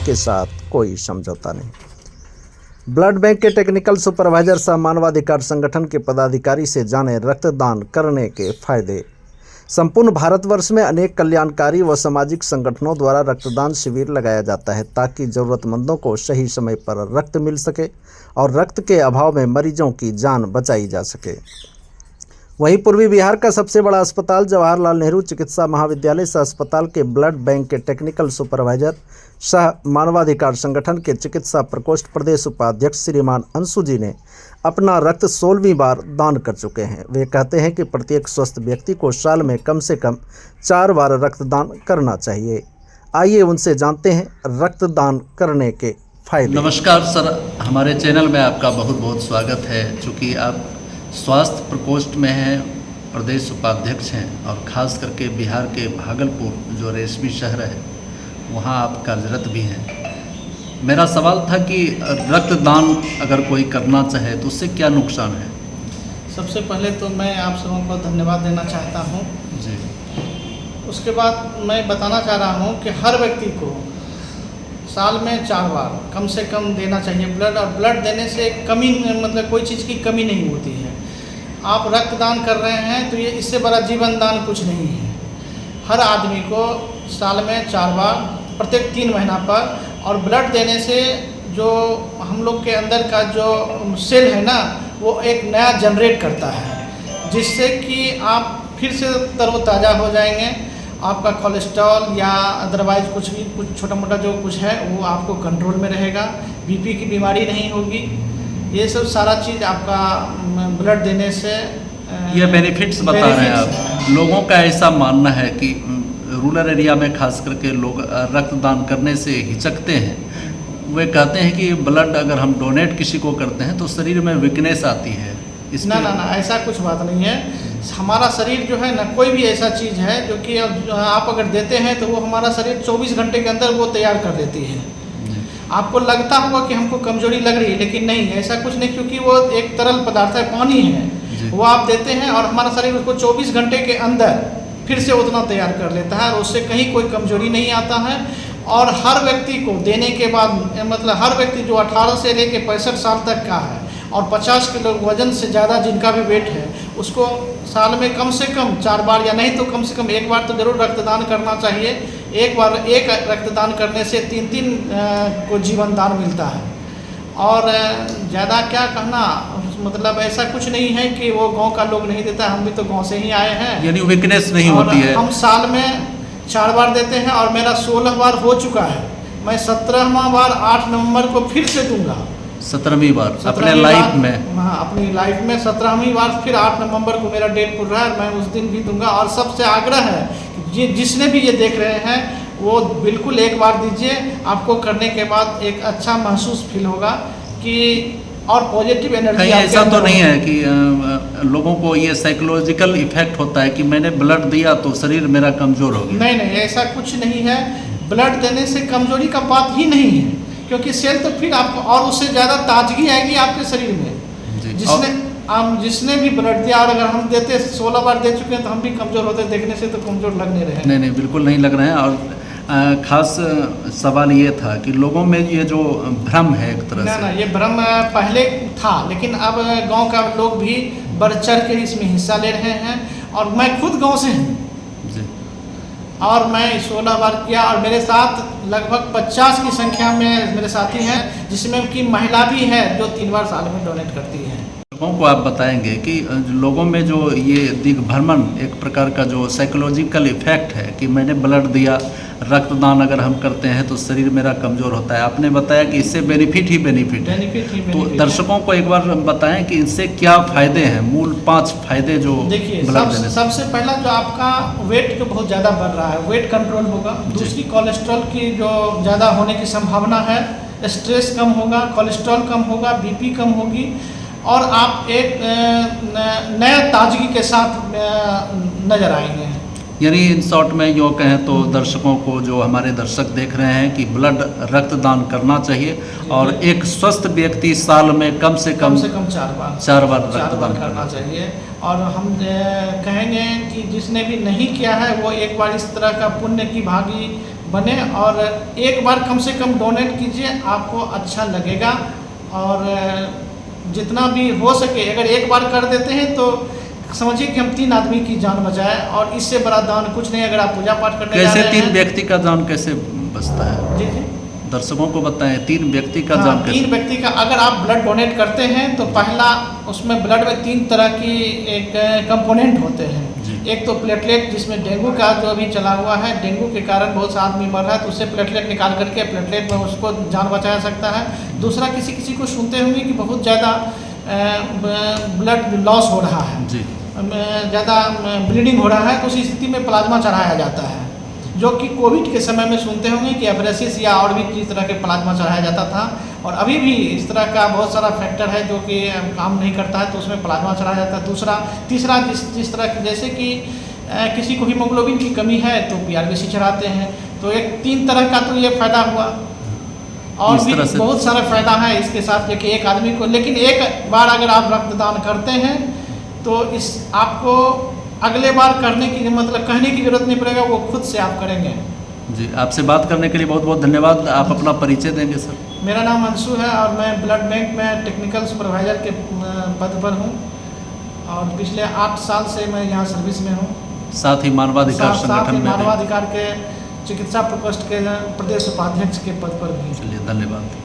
के साथ कोई समझौता नहीं। ब्लड बैंक के टेक्निकल सुपरवाइजर सह मानवाधिकार संगठन के पदाधिकारी से जाने रक्तदान करने के फायदे। संपूर्ण भारतवर्ष में अनेक कल्याणकारी व सामाजिक संगठनों द्वारा रक्तदान शिविर लगाया जाता है ताकि ज़रूरतमंदों को सही समय पर रक्त मिल सके और रक्त के अभाव में मरीजों की जान बचाई जा सके। वहीं पूर्वी बिहार का सबसे बड़ा अस्पताल जवाहरलाल नेहरू चिकित्सा महाविद्यालय सह अस्पताल के ब्लड बैंक के टेक्निकल सुपरवाइजर सह मानवाधिकार संगठन के चिकित्सा प्रकोष्ठ प्रदेश उपाध्यक्ष श्रीमान अंशु जी ने अपना रक्त 16वीं बार दान कर चुके हैं। वे कहते हैं कि प्रत्येक स्वस्थ व्यक्ति को साल में कम से कम 4 बार रक्तदान करना चाहिए। आइए उनसे जानते हैं रक्तदान करने के फायदे। नमस्कार सर, हमारे चैनल में आपका बहुत बहुत स्वागत है। चूँकि आप स्वास्थ्य प्रकोष्ठ में हैं, प्रदेश उपाध्यक्ष हैं और ख़ास करके बिहार के भागलपुर जो रेशमी शहर है वहाँ आप कार्यरत भी हैं। मेरा सवाल था कि रक्तदान अगर कोई करना चाहे तो उससे क्या नुकसान है? सबसे पहले तो मैं आप सबों को धन्यवाद देना चाहता हूँ जी। उसके बाद मैं बताना चाह रहा हूँ कि हर व्यक्ति को साल में 4 बार कम से कम देना चाहिए ब्लड। और ब्लड देने से कमी मतलब कोई चीज़ की कमी नहीं होती है। आप रक्तदान कर रहे हैं तो ये इससे बड़ा जीवन दान कुछ नहीं है। हर आदमी को साल में 4 बार प्रत्येक 3 महीना पर, और ब्लड देने से जो हम लोग के अंदर का जो सेल है ना वो एक नया जनरेट करता है, जिससे कि आप फिर से तरोताज़ा हो जाएंगे। आपका कोलेस्ट्रॉल या अदरवाइज़ कुछ भी कुछ छोटा मोटा जो कुछ है वो आपको कंट्रोल में रहेगा। बीपी की बीमारी नहीं होगी। ये सब सारा चीज़ आपका ब्लड देने से ये बेनिफिट्स बता रहे हैं आप। लोगों का ऐसा मानना है कि रूरल एरिया में खास करके लोग रक्तदान करने से हिचकते हैं। वे कहते हैं कि ब्लड अगर हम डोनेट किसी को करते हैं तो शरीर में वीकनेस आती है। ना ऐसा कुछ बात नहीं है। हमारा शरीर जो है ना, कोई भी ऐसा चीज़ है जो कि आप अगर देते हैं तो वो हमारा शरीर 24 घंटे के अंदर वो तैयार कर देती है। आपको लगता होगा कि हमको कमजोरी लग रही है, लेकिन नहीं, ऐसा कुछ नहीं, क्योंकि वो एक तरल पदार्थ है, पानी है। वो आप देते हैं और हमारा शरीर उसको 24 घंटे के अंदर फिर से उतना तैयार कर लेता है और उससे कहीं कोई कमजोरी नहीं आता है। और हर व्यक्ति को देने के बाद मतलब हर व्यक्ति जो 18 से लेकर 65 साल तक का है और 50 किलो वजन से ज़्यादा जिनका भी वेट है उसको साल में कम से कम 4 बार या नहीं तो कम से कम 1 बार तो ज़रूर रक्तदान करना चाहिए। एक रक्तदान करने से 3 को जीवन दान मिलता है। और ज़्यादा क्या कहना, मतलब ऐसा कुछ नहीं है कि वो गांव का लोग नहीं देता। हम भी तो गांव से ही आए हैं, यानी वीकनेस नहीं होती है। हम साल में 4 बार देते हैं और मेरा 16 बार हो चुका है। मैं 17वां बार 8 नवंबर को फिर से दूंगा। 17वीं बार अपने लाइफ में? हाँ, अपनी लाइफ में 17वीं बार फिर 8 नवंबर को मेरा डेट पूरा है। मैं उस दिन भी दूंगा। और सबसे आग्रह है कि जिसने भी ये देख रहे हैं वो बिल्कुल 1 बार दीजिए। आपको करने के बाद एक अच्छा महसूस फील होगा कि और पॉजिटिव एनर्जी। कहीं ऐसा तो नहीं है कि लोगों को ये साइकोलॉजिकल इफेक्ट होता है कि मैंने ब्लड दिया तो शरीर मेरा कमज़ोर हो गया? नहीं, ऐसा कुछ नहीं है। ब्लड देने से कमजोरी का बात ही नहीं है, क्योंकि सेल तो फिर आपको और उससे ज़्यादा ताजगी आएगी आपके शरीर में। जिसने भी ब्लड दिया, और अगर हम देते 16 बार दे चुके हैं तो हम भी कमज़ोर होते, देखने से तो कमज़ोर लग नहीं रहे। नहीं, बिल्कुल नहीं लग रहे हैं। और खास सवाल ये था कि लोगों में ये जो भ्रम है एक तरह से। ये भ्रम पहले था, लेकिन अब गांव का लोग भी बढ़ चढ़ के इसमें हिस्सा ले रहे हैं। और मैं खुद गांव से हूँ और मैं 16 बार किया। और मेरे साथ लगभग 50 की संख्या में मेरे साथी हैं, जिसमें कि महिला भी है जो 3 बार साल में डोनेट करती है। लोगों को आप बताएंगे कि लोगों में जो ये दिग्भ्रमण एक प्रकार का जो साइकोलॉजिकल इफेक्ट है कि मैंने ब्लड दिया, रक्तदान अगर हम करते हैं तो शरीर मेरा कमज़ोर होता है। आपने बताया कि इससे बेनिफिट है। तो दर्शकों को एक बार बताएं कि इससे क्या फ़ायदे हैं, मूल 5 फायदे जो देखिए। ब्लड देने से। सबसे पहला जो आपका वेट जो बहुत ज़्यादा बढ़ रहा है, वेट कंट्रोल होगा। दूसरी, कोलेस्ट्रॉल की जो ज़्यादा होने की संभावना है, स्ट्रेस कम होगा, कोलेस्ट्रॉल कम होगा, बीपी कम होगी और आप एक नया ताजगी के साथ नजर आएंगे। यानी इन शॉर्ट में यूँ कहें तो दर्शकों को, जो हमारे दर्शक देख रहे हैं, कि ब्लड रक्तदान करना चाहिए और एक स्वस्थ व्यक्ति साल में कम से कम 4 बार रक्तदान करना चाहिए। और हम कहेंगे कि जिसने भी नहीं किया है वो एक बार इस तरह का पुण्य की भागी बने और एक बार कम से कम डोनेट कीजिए, आपको अच्छा लगेगा। और जितना भी हो सके अगर एक बार कर देते हैं तो समझिए कि हम 3 आदमी की जान बचाए, और इससे बड़ा दान कुछ नहीं। अगर आप पूजा पाठ करने जा कैसे रहे 3 हैं, व्यक्ति का जान कैसे बचता है? जी जी दर्शकों को बताएं 3 व्यक्ति का हाँ, जान 3 कैसे? व्यक्ति का अगर आप ब्लड डोनेट करते हैं तो पहला उसमें ब्लड में 3 तरह की एक कंपोनेंट होते हैं। जी। एक तो प्लेटलेट, जिसमें डेंगू का जो अभी चला हुआ है, डेंगू के कारण बहुत सा आदमी मर रहा है, तो उससे प्लेटलेट निकाल करके प्लेटलेट में उसको जान बचाया सकता है। दूसरा, किसी किसी को सुनते होंगे कि बहुत ज़्यादा ब्लड लॉस हो रहा है, जी ज़्यादा ब्लीडिंग हो रहा है, तो उस स्थिति में प्लाज्मा चढ़ाया जाता है, जो कि कोविड के समय में सुनते होंगे कि एब्रेसिस या और भी किस तरह के प्लाज्मा चढ़ाया जाता था। और अभी भी इस तरह का बहुत सारा फैक्टर है जो कि काम नहीं करता है, तो उसमें प्लाज्मा चढ़ाया जाता है। तीसरा जिस तरह की, जैसे कि किसी को हीमोग्लोबिन की कमी है तो PRBC चढ़ाते हैं। तो एक 3 तरह का तो ये फ़ायदा हुआ, और इस भी तरह से बहुत सारा फ़ायदा है इसके साथ, कि एक आदमी को, लेकिन एक बार अगर आप रक्तदान करते हैं तो इस आपको अगले बार करने की, मतलब कहने की ज़रूरत नहीं पड़ेगा, वो खुद से आप करेंगे। जी, आपसे बात करने के लिए बहुत बहुत धन्यवाद। आप अपना परिचय देंगे सर? मेरा नाम अंशु है और मैं ब्लड बैंक में टेक्निकल सुपरवाइज़र के पद पर हूँ, और पिछले 8 साल से मैं यहाँ सर्विस में हूँ। साथ ही मानवाधिकार साथ ही संगठन में भी। मानवाधिकार के चिकित्सा प्रकोष्ठ के प्रदेश उपाध्यक्ष के पद पर भी। चलिए, धन्यवाद।